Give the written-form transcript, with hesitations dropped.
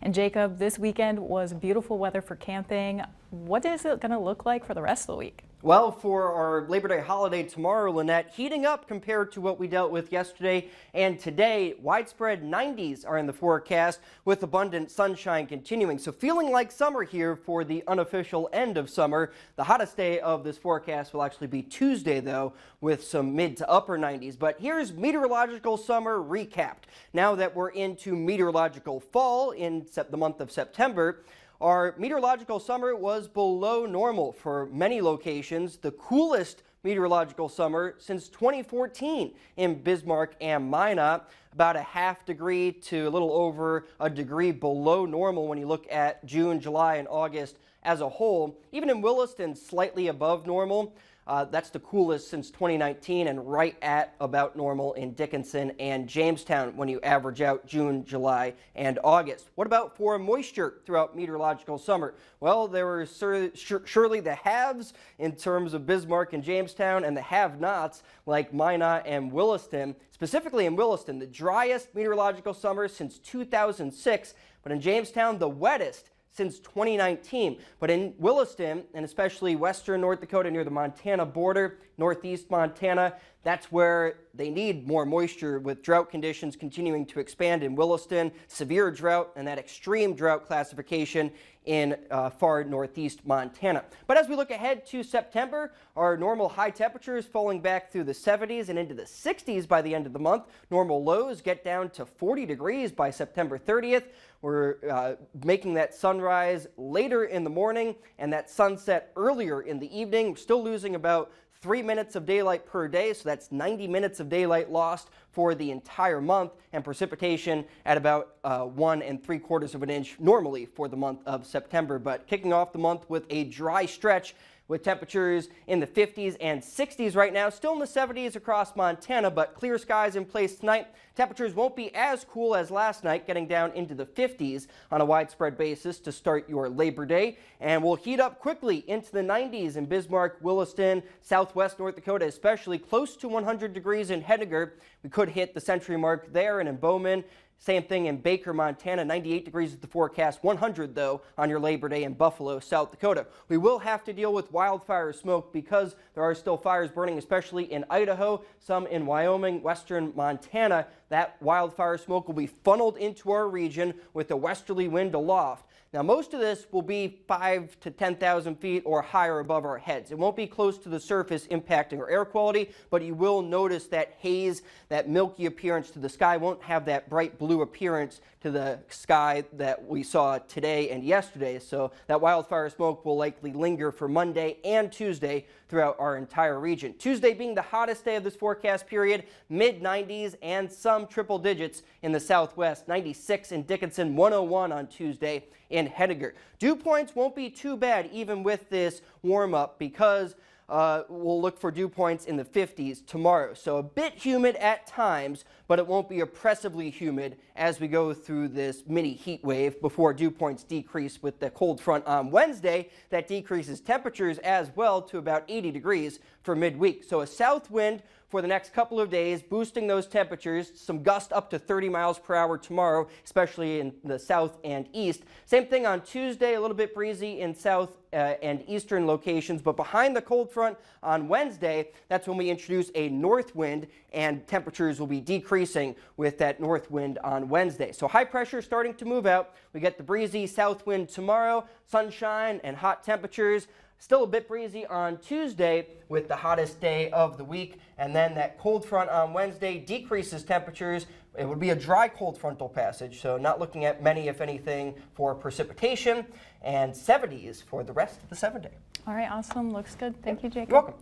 And Jacob, this weekend was beautiful weather for camping. What is it going to look like for the rest of the week? Well, for our Labor Day holiday tomorrow, Lynette, heating up compared to what we dealt with yesterday and today. Widespread 90s are in the forecast with abundant sunshine continuing. So feeling like summer here for the unofficial end of summer. The hottest day of this forecast will actually be Tuesday, though, with some mid to upper 90s. But here's meteorological summer recapped. Now that we're into meteorological fall in the month of September, our meteorological summer was below normal for many locations, the coolest meteorological summer since 2014 in Bismarck and Minot, about a half degree to a little over a degree below normal when you look at June, July, and August as a whole. Even in Williston, slightly above normal. That's the coolest since 2019 and right at about normal in Dickinson and Jamestown when you average out June, July, and August. What about for moisture throughout meteorological summer? Well, there were surely the haves in terms of Bismarck and Jamestown and the have-nots like Minot and Williston. Specifically in Williston, the driest meteorological summer since 2006, but in Jamestown, the wettest since 2019. But in Williston, and especially western North Dakota near the Montana border, northeast Montana, that's where they need more moisture with drought conditions continuing to expand in Williston, severe drought, and that extreme drought classification in far northeast Montana. But as we look ahead to September, our normal high temperatures falling back through the 70s and into the 60s by the end of the month. Normal lows get down to 40 degrees by September 30th. We're making that sunrise later in the morning and that sunset earlier in the evening. We're still losing about 3 minutes of daylight per day, so that's 90 minutes of daylight lost for the entire month, and precipitation at about 1 3/4 of an inch normally for the month of September. But kicking off the month with a dry stretch with temperatures in the 50s and 60s right now, still in the 70s across Montana, but clear skies in place tonight. Temperatures won't be as cool as last night, getting down into the 50s on a widespread basis to start your Labor Day, and we'll heat up quickly into the 90s in Bismarck, Williston, southwest North Dakota, especially close to 100 degrees in Heidegger. We could hit the century mark there, and in Bowman. Same thing in Baker, Montana, 98 degrees is the forecast, 100 though on your Labor Day in Buffalo, South Dakota. We will have to deal with wildfire smoke because there are still fires burning, especially in Idaho, some in Wyoming, western Montana. That wildfire smoke will be funneled into our region with a westerly wind aloft. Now, most of this will be 5,000 to 10,000 feet or higher above our heads. It won't be close to the surface impacting our air quality, but you will notice that haze, that milky appearance to the sky. Won't have that bright blue appearance to the sky that we saw today and yesterday. So that wildfire smoke will likely linger for Monday and Tuesday throughout our entire region. Tuesday being the hottest day of this forecast period, mid-90s and some triple digits in the southwest, 96 in Dickinson, 101 on Tuesday in Heidegger. Dew points won't be too bad even with this warm-up because we'll look for dew points in the 50s tomorrow. So a bit humid at times, but it won't be oppressively humid as we go through this mini heat wave before dew points decrease with the cold front on Wednesday. That decreases temperatures as well to about 80 degrees for midweek. So a south wind for the next couple of days, boosting those temperatures. Some gust up to 30 miles per hour tomorrow, especially in the south and east. Same thing on Tuesday, a little bit breezy in south and eastern locations, but behind the cold front on Wednesday, that's when we introduce a north wind and temperatures will be decreasing with that north wind on Wednesday. So high pressure starting to move out. We get the breezy south wind tomorrow, sunshine and hot temperatures. Still a bit breezy on Tuesday with the hottest day of the week, and then that cold front on Wednesday decreases temperatures. It would be a dry cold frontal passage, so not looking at many, if anything, for precipitation, and 70s for the rest of the 7 day. All right, awesome. Looks good. Thank you, Jacob. You're welcome.